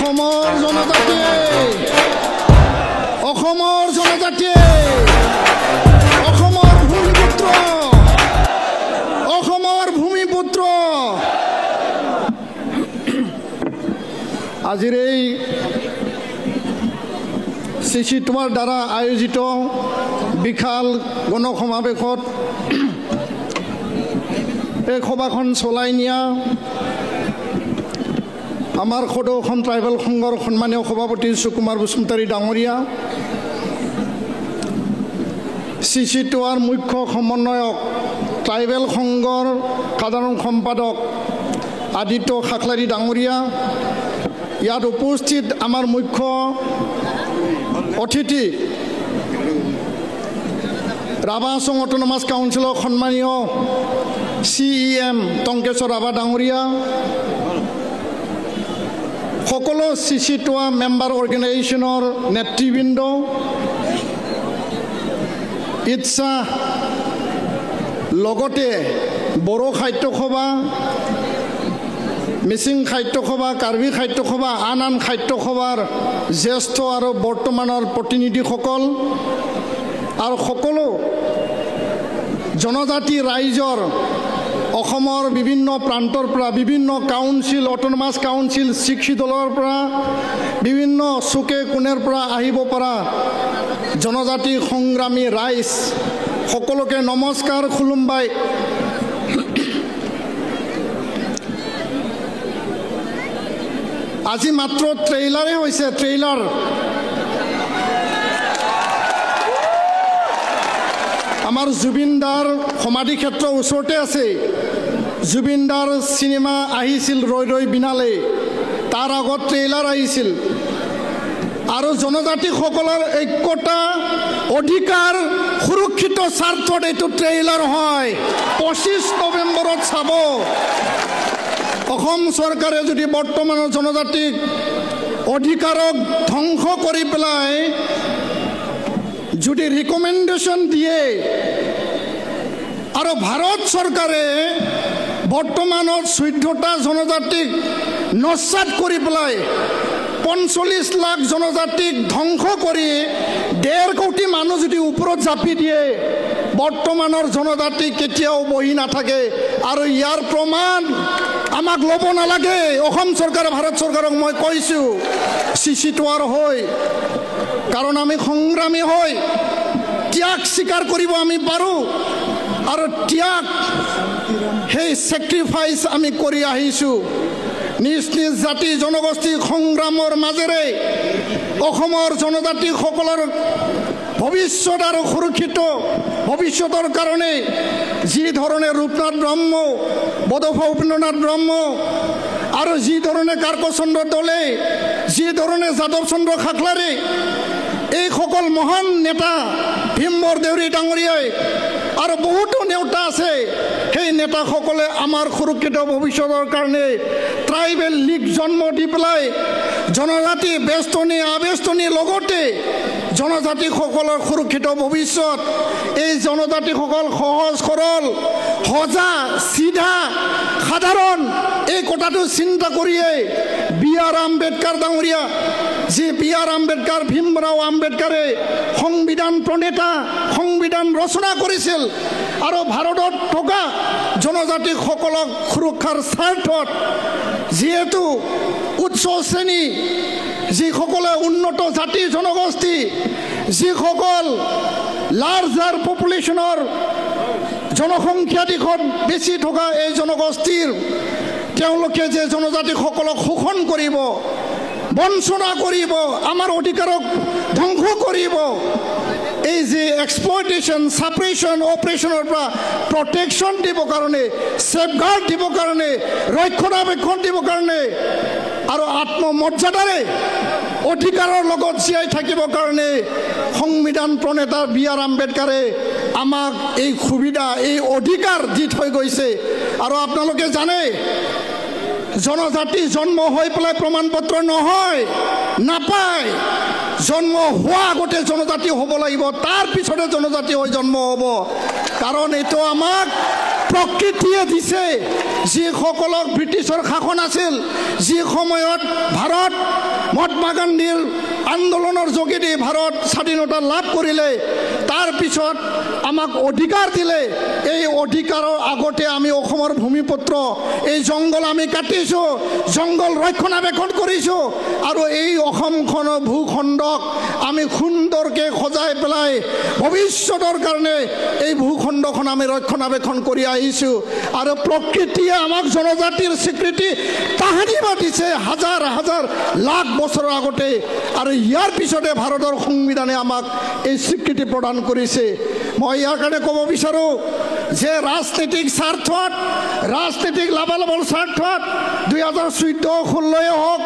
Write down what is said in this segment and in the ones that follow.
অসমৰ জনজাতিয়ে অসমৰ ভূমিপুত্ৰ আজিৰ এই চিচিটোৱাৰ দ্বাৰা আয়োজিত বিশাল গণসমাৱেশত এই সভাখন চলাই নিয়া আমাৰ সদৌ অসম ট্ৰাইবেল সংঘৰ সন্মানীয় সভাপতি সুকুমাৰ বসুমতাৰী ডাঙৰীয়া, চিচিটোৱাৰ মুখ্য সমন্বয়ক ট্ৰাইবেল সংঘৰ সাধাৰণ সম্পাদক আদিত্য খাখলাৰী ডাঙৰীয়া, ইয়াত উপস্থিত আমাৰ মুখ্য অতিথি ৰাভা আছাম অটোনমাছ কাউন্সিলৰ সন্মানীয় CEM টংকেশ্বৰ ৰাভা ডাঙৰীয়া, সকলো চিচিটোৱা মেম্বাৰ অৰ্গেনাইজেশ্যনৰ নেতৃবৃন্দ, ইচ্ছা লগতে বড়ো সাহিত্য সভা, মিচিং সাহিত্য সভা, কাৰ্বি সাহিত্য সভা, আন সাহিত্য সভাৰ জ্যেষ্ঠ আৰু বৰ্তমানৰ প্ৰতিনিধিসকল আৰু সকলো জনজাতি ৰাইজৰ অসমৰ বিভিন্ন প্ৰান্তৰ পৰা, বিভিন্ন কাউন্সিল, অটোনমাছ কাউন্সিল, শিক্ষিত দলৰ পৰা, বিভিন্ন চুকে কোণেৰ পৰা আহিব পৰা জনজাতি সংগ্ৰামী ৰাইজ সকলোকে নমস্কাৰ, খুলুমবাই। আজি মাত্ৰ ট্ৰেইলাৰে হৈছে, ট্ৰেইলাৰ আমাৰ জুবিন দাৰ সমাধি ক্ষেত্ৰ ওচৰতে আছে। জুবিন দাৰ চিনেমা আহিছিল ৰৈ ৰৈ বিনালে, তাৰ আগত ট্ৰেইলাৰ আহিছিল। আৰু জনজাতিসকলৰ ঐক্যতা, অধিকাৰ সুৰক্ষিত স্বাৰ্থত এইটো ট্ৰেইলাৰ হয়। 25 নৱেম্বৰত চাব। অসম চৰকাৰে যদি বৰ্তমানৰ জনজাতিক অধিকাৰক ধ্বংস কৰি পেলাই যদি ৰিকমেণ্ডেশ্যন দিয়ে আৰু ভাৰত চৰকাৰে বৰ্তমানত 14টা জনজাতিক নস্যাৎ কৰি পেলাই 45 লাখ জনজাতিক ধ্বংস কৰি 1.5 কোটি মানুহ যদি ওপৰত জাপি দিয়ে, বৰ্তমানৰ জনজাতি কেতিয়াও বহি নাথাকে। আৰু ইয়াৰ প্ৰমাণ আমাক ল'ব নালাগে। অসম চৰকাৰে ভাৰত চৰকাৰক মই কৈছোঁ, চিচিটোৱাৰ হৈ, কাৰণ আমি সংগ্ৰামী হৈ ত্যাগ স্বীকাৰ কৰিব আমি পাৰোঁ। আৰু ত্যাগ, সেই ছেক্ৰিফাইচ আমি কৰি আহিছোঁ। নিজ নিজ জাতি জনগোষ্ঠী সংগ্ৰামৰ মাজেৰে অসমৰ জনজাতিসকলৰ ভৱিষ্যত আৰু সুৰক্ষিত ভৱিষ্যতৰ কাৰণে যি ধৰণে ৰূপনাথ ব্ৰহ্ম, বডোফা উপেন্দ্ৰনাথ ব্ৰহ্ম আৰু যি ধৰণে কাৰ্কচন্দ্ৰ দলে, যি ধৰণে যাদৱ চন্দ্ৰ খাখলাৰী, এইসকল মহান নেতা, ভীমবৰ দেউৰী ডাঙৰীয়াই আৰু বহুতো নেতা আছে, সেই নেতাসকলে আমাৰ সুৰক্ষিত ভৱিষ্যতৰ কাৰণে ট্ৰাইবেল লীগ জন্ম দি পেলাই জনজাতি বেষ্টনী আবেষ্টনীৰ লগতে জনজাতিসকলৰ সুৰক্ষিত ভৱিষ্যত, এই জনজাতিসকল সহজ সৰল, সজা চিধা সাধাৰণ, এই কথাটো চিন্তা কৰিয়েই B.R. আম্বেদকাৰ ডাঙৰীয়া, যি B.R. আম্বেদকাৰ, ভীমৰাও আম্বেদকাৰে সংবিধান প্ৰণেতা, সংবিধান ৰচনা কৰিছিল। আৰু ভাৰতত থকা জনজাতিসকলক সুৰক্ষাৰ স্বাৰ্থত যিহেতু উচ্চ শ্ৰেণী, যিসকলে উন্নত জাতি জনগোষ্ঠী, যিসকল লাৰ্জাৰ পপুলেশ্যনৰ জনসংখ্যা দিশত বেছি থকা এই জনগোষ্ঠীৰ, তেওঁলোকে যে জনজাতিসকলক শোষণ কৰিব, বঞ্চনা কৰিব, আমাৰ অধিকাৰক ধ্বংস কৰিব, এই যে এক্সপ্লইটেশ্যন, ছাপ্ৰেশ্যন অপাৰেশ্যনৰ পৰা প্ৰটেকশ্যন দিবৰ কাৰণে, ছেফগাৰ্ড দিবৰ কাৰণে, ৰক্ষণাবেক্ষণ দিবৰ কাৰণে আৰু আত্মমৰ্যাদাৰে অধিকাৰৰ লগত জীয়াই থাকিবৰ কাৰণে সংবিধান প্ৰণেতা B.R. আম্বেদকাৰে আমাক এই সুবিধা, এই অধিকাৰ দি থৈ গৈছে। আৰু আপোনালোকে জানে, জনজাতি জন্ম হৈ পেলাই প্ৰমাণ পত্ৰ নহয়, নাপায়। জন্ম হোৱা আগতে জনজাতি হ'ব লাগিব, তাৰ পিছতে জনজাতি হৈ জন্ম হ'ব। কাৰণ এইটো আমাক প্ৰকৃতিয়ে দিছে যিসকলক ব্ৰিটিছৰ শাসন আছিল যি সময়ত ভাৰত মহাত্মা গান্ধীৰ আন্দোলনৰ যোগেদি ভাৰত স্বাধীনতা লাভ কৰিলে তাৰ পিছত আমাক অধিকাৰ দিলে এই অধিকাৰৰ আগতে আমি অসমৰ ভূমিপুত্ৰ এই জংগল আমি কাটিছো জংগল ৰক্ষণাবেক্ষণ কৰিছো আৰু এই অসমখনৰ ভূখণ্ডক আমি সুন্দৰকৈ সজাই পেলাই ভৱিষ্যতৰ কাৰণে এই ভূখণ্ডখন আমি ৰক্ষণাবেক্ষণ কৰি আহিছো আৰু প্ৰকৃতিয়ে আমাক জনজাতিৰ স্বীকৃতি তাহানি দিছে হাজাৰ হাজাৰ লাখ বছৰৰ আগতে আৰু ইয়াৰ পিছতে ভাৰতৰ সংবিধানে আমাক এই স্বীকৃতি প্ৰদান কৰিছে মই ইয়াৰ কাৰণে ক'ব বিচাৰোঁ যে ৰাজনৈতিক স্বাৰ্থত ৰাজনৈতিক লাভালাভৰ স্বাৰ্থত 2014-16 হওক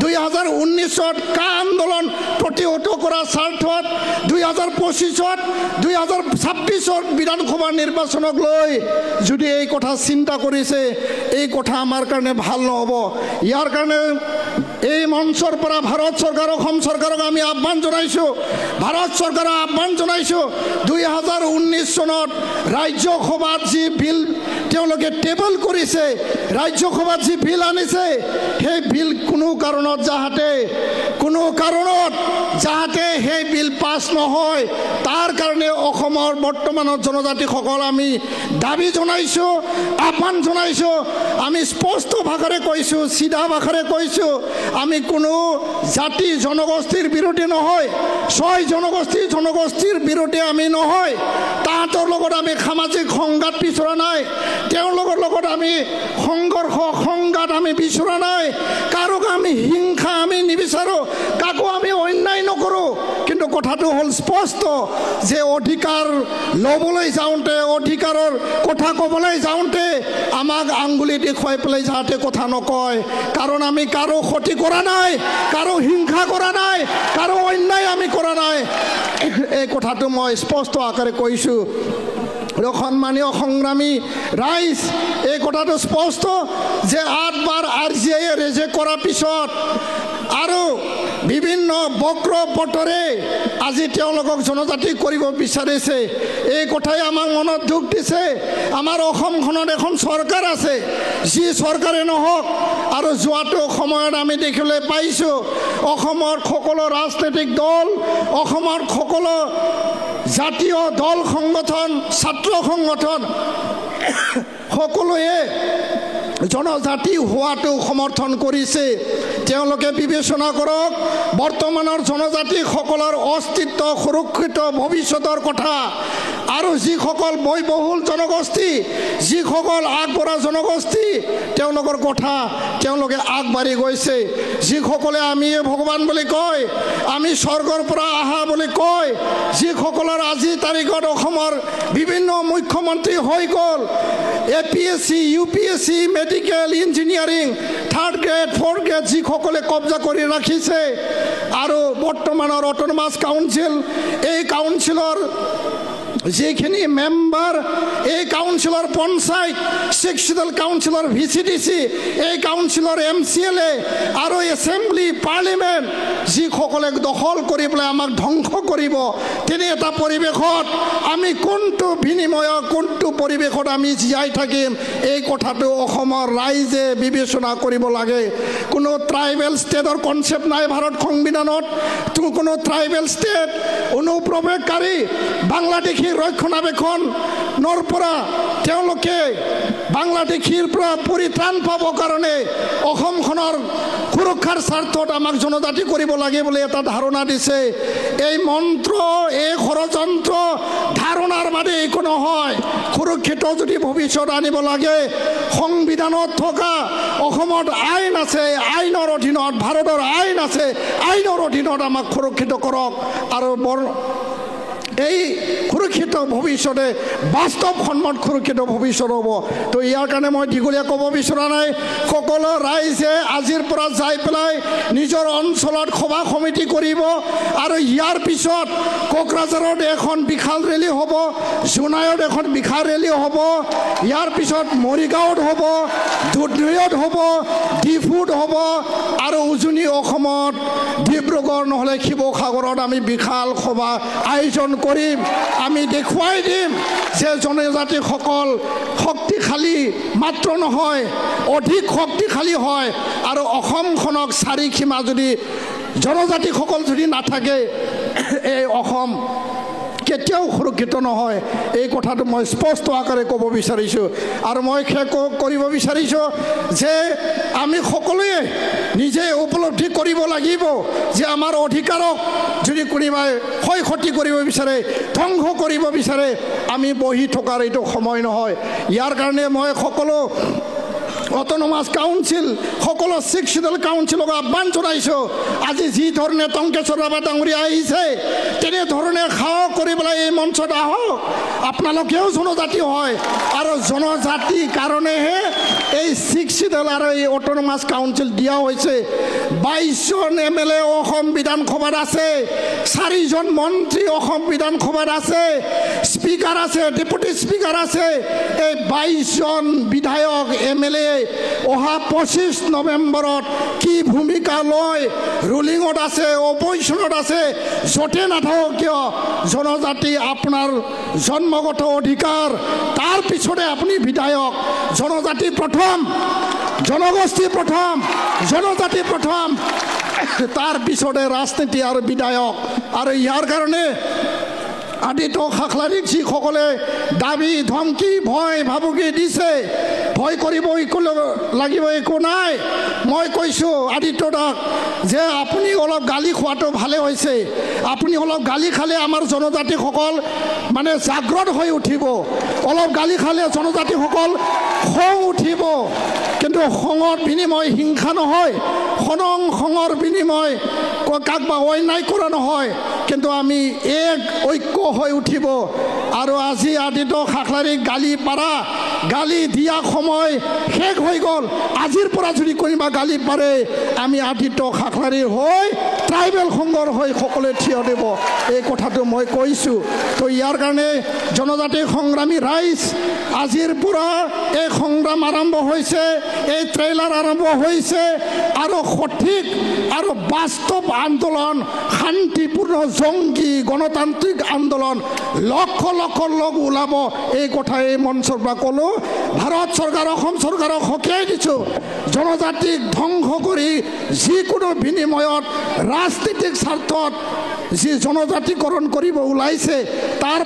2019-ত কা আন্দোলন প্ৰতিহত কৰাৰ স্বাৰ্থত 2025-ত 2026-ত বিধানসভা নিৰ্বাচনক লৈ যদি এই কথা চিন্তা কৰিছে এই কথা আমাৰ কাৰণে ভাল নহ'ব ইয়াৰ কাৰণে এই মঞ্চৰ পৰা ভাৰত চৰকাৰ অসম চৰকাৰক আমি আহ্বান জনাইছোঁ ভাৰত চৰকাৰক আহ্বান জনাইছোঁ 2019 চনত ৰাজ্যসভাত যি বিল তেওঁলোকে টেবল কৰিছে ৰাজ্যসভাত যি বিল আনিছে সেই বিল কোনো কাৰণত যাহাতে সেই বিল পাছ নহয় তাৰ কাৰণে অসমৰ বৰ্তমানৰ জনজাতিসকল আমি দাবী জনাইছোঁ আহ্বান জনাইছোঁ আমি স্পষ্ট ভাষাৰে কৈছোঁ চিধা ভাষাৰে কৈছোঁ আমি কোনো জাতি জনগোষ্ঠীৰ বিৰোধী নহয় ছয় জনগোষ্ঠীৰ বিৰোধী আমি নহয় তাহাঁতৰ লগত আমি সামাজিক সংঘাত বিচৰা নাই তেওঁলোকৰ লগত আমি সংঘাত আমি বিচৰা নাই কাৰোক আমি হিংসা আমি নিবিচাৰোঁ কাকো আমি অন্যায় নকৰোঁ কিন্তু কথাটো হ'ল স্পষ্ট যে অধিকাৰ ল'বলৈ যাওঁতে অধিকাৰৰ কথা ক'বলৈ যাওঁতে আমাক আঙুলি দেখুৱাই পেলাই যাতে কথা নকয় কাৰণ আমি কাৰো ক্ষতি কৰা নাই কাৰো হিংসা কৰা নাই কাৰো অন্যায় আমি কৰা নাই এই কথাটো মই স্পষ্ট আকাৰে কৈছোঁ সন্মানীয় সংগ্ৰামী ৰাইজ এই কথাটো স্পষ্ট যে 8 বাৰ RGI ৰিজেক্ট কৰাৰ পিছত আৰু বিভিন্ন বক্ৰ পটৰে আজি তেওঁলোকক জনজাতি কৰিব বিচাৰিছে এই কথাই আমাক মনত দুখ দিছে আমাৰ অসমখনত এখন চৰকাৰ আছে যি চৰকাৰে নহওক আৰু যোৱাটো সময়ত আমি দেখিবলৈ পাইছোঁ অসমৰ সকলো ৰাজনৈতিক দল অসমৰ সকলো জাতীয় দল সংগঠন ছাত্ৰ সংগঠন সকলোৱে জনজাতি হোৱাটো সমৰ্থন কৰিছে তেওঁলোকে বিবেচনা কৰক বৰ্তমানৰ জনজাতিসকলৰ অস্তিত্ব সুৰক্ষিত ভৱিষ্যতৰ কথা আৰু যিসকল ব্যয়বহুল জনগোষ্ঠী যিসকল আগবঢ়া জনগোষ্ঠী তেওঁলোকৰ কথা তেওঁলোকে আগবাঢ়ি গৈছে যিসকলে আমি ভগৱান বুলি কয় আমি স্বৰ্গৰ পৰা অহা বুলি কয় যিসকলৰ আজি তাৰিখত অসমৰ বিভিন্ন মুখ্যমন্ত্ৰী হৈ গ'ল APSC UPSC medical engineering 3rd grade 4th grade যিসকলে কব্জা কৰি ৰাখিছে আৰু বৰ্তমানৰ অট'নমাছ কাউন্সিল এই কাউন্সিলৰ যিখিনি মেম্বাৰ এই কাউন্সিলৰ পঞ্চায়ত সেকশ্যনেল কাউন্সিলৰ VCDC এই কাউন্সিলৰ MCLA আৰু এছেম্বলি পাৰ্লিমেণ্ট যিসকলে দখল কৰি পেলাই আমাক ধ্বংস কৰিব তেনে এটা পৰিৱেশত আমি কোনটো বিনিময়ত কোনটো পৰিৱেশত আমি জীয়াই থাকিম এই কথাটো অসমৰ ৰাইজে বিবেচনা কৰিব লাগে কোনো ট্ৰাইবেল ষ্টেটৰ কনচেপ্ট নাই ভাৰত সংবিধানত কোনো ট্ৰাইবেল ষ্টেট অনুপ্ৰৱেশকাৰী বাংলাদেশী ৰক্ষণাবেক্ষণৰ পৰা তেওঁলোকে বাংলাদেশীৰ পৰা পৰিত্ৰাণ পাবৰ কাৰণে অসমখনৰ সুৰক্ষাৰ স্বাৰ্থত আমাক জনজাতি কৰিব লাগে বুলি এটা ধাৰণা দিছে এই মন্ত্ৰ এই ষড়যন্ত্ৰ ধাৰণাৰ বাদে একো নহয় সুৰক্ষিত যদি ভৱিষ্যত আনিব লাগে সংবিধানত থকা অসমত আইন আছে আইনৰ অধীনত ভাৰতৰ আইন আছে আইনৰ অধীনত আমাক সুৰক্ষিত কৰক আৰু এই সুৰক্ষিত ভৱিষ্যতে বাস্তৱ সন্মত সুৰক্ষিত ভৱিষ্যত হ'ব তো ইয়াৰ কাৰণে মই দীঘলীয়া ক'ব বিচৰা নাই সকলো ৰাইজে আজিৰ পৰা যাই পেলাই নিজৰ অঞ্চলত সভা সমিতি কৰিব আৰু ইয়াৰ পিছত কোকৰাঝাৰত এখন বিশাল ৰেলী হ'ব জোনাইত এখন বিশাল ৰেলী হ'ব ইয়াৰ পিছত মৰিগাঁৱত হ'ব দুধনৈত হ'ব ডিফুত হ'ব আৰু উজনি অসমত ডিব্ৰুগড় নহ'লে শিৱসাগৰত আমি বিশাল সভা আয়োজন কৰিম আমি দেখুৱাই দিম যে জনজাতিসকল শক্তি শক্তিশালী মাত্ৰ নহয়, অধিক শক্তিশালী হয়। আৰু অসমখনক চাৰিসীমা যদি জনজাতিসকল যদি নাথাকে, এই অসম কেতিয়াও সুৰক্ষিত নহয়। এই কথাটো মই স্পষ্ট আকাৰে ক'ব বিচাৰিছোঁ। আৰু মই শেষ কৰিব বিচাৰিছোঁ যে আমি সকলোৱে নিজে উপলব্ধি কৰিব লাগিব যে আমাৰ অধিকাৰক যদি কোনোবাই ক্ষয় ক্ষতি কৰিব বিচাৰে, ধ্বংস কৰিব বিচাৰে, আমি বহি থকাৰ এইটো সময় নহয়। ইয়াৰ কাৰণে মই সকলো অট'নমাছ কাউন্সিল, সকলো 6 শিডিউল কাউন্সিলক আহ্বান জনাইছোঁ, আজি যি ধৰণে টংকেশ্বৰ ৰাভা ডাঙৰীয়া আহিছে তেনেধৰণে সাহস কৰি পেলাই এই মঞ্চত আহক। আপোনালোকেও জনজাতি হয় আৰু জনজাতিৰ কাৰণেহে এই 6 শিডিউল আৰু এই অট'নমাছ কাউন্সিল দিয়া হৈছে। 22জন MLA অসম বিধানসভাত আছে, 4জন মন্ত্ৰী অসম বিধানসভাত আছে, স্পীকাৰ আছে, ডেপুটি স্পীকাৰ আছে। এই 22জন বিধায়ক MLA অহা 25 নৱেম্বৰত কি ভূমিকা লয়, ৰুলিঙত আছে, অপজিশ্যনত আছে, য'তে নাথাকক কিয় জনজাতি আপোনাৰ জন্মগত অধিকাৰ, তাৰ পিছতে আপুনি বিধায়ক। জনজাতি প্ৰথম, জনগোষ্ঠী প্ৰথম, জনজাতি প্ৰথম, তাৰ পিছতে ৰাজনীতি আৰু বিধায়ক। আৰু ইয়াৰ কাৰণে আদিত্য খাখলাৰীক যিসকলে দাবী ধমকি ভয় ভাবুকি দিছে, ভয় কৰিব লাগিব একো নাই। মই কৈছোঁ আদিত্য দাক যে আপুনি অলপ গালি খোৱাটো ভালে হৈছে। আপুনি অলপ গালি খালে আমাৰ জনজাতিসকল মানে জাগ্ৰত হৈ উঠিব। অলপ গালি খালে জনজাতিসকল খং উঠিব। কিন্তু খঙৰ বিনিময় হিংসা নহয়, খঙৰ বিনিময় কাক বা অন্যায় কৰা নহয়, কিন্তু আমি এক ঐক্য হৈ উঠিব। আৰু আজি আদিত্য খাখলাৰীক গালি পাৰা, গালি দিয়া সময় শেষ হৈ গ'ল। আজিৰ পৰা যদি কোনোবা গালি পাৰে, আমি আদিত্য খাখলাৰীৰ হৈ ট্ৰাইবেল সংঘৰ হৈ সকলোৱে থিয় দিব। এই কথাটো মই কৈছোঁ। তো ইয়াৰ কাৰণে জনজাতি সংগ্ৰামী ৰাইজ, আজিৰ পৰা এই সংগ্ৰাম আৰম্ভ হৈছে, এই ট্ৰেইলাৰ আৰম্ভ হৈছে। আৰু সঠিক আৰু বাস্তৱ আন্দোলন, শান্তিপূৰ্ণ জংগী গণতান্ত্ৰিক আন্দোলন লক্ষ লক্ষ লোক ওলাব। এই কথা এই মঞ্চৰ পৰা ক'লোঁ। ভাৰত চৰকাৰ, অসম চৰকাৰক সকীয়াই দিছোঁ, জনজাতিক ধ্বংস কৰি যিকোনো বিনিময়ত ৰাজনীতিক স্বাৰ্থত যি জনজাতিকৰণ কৰিব ওলাইছে তাৰ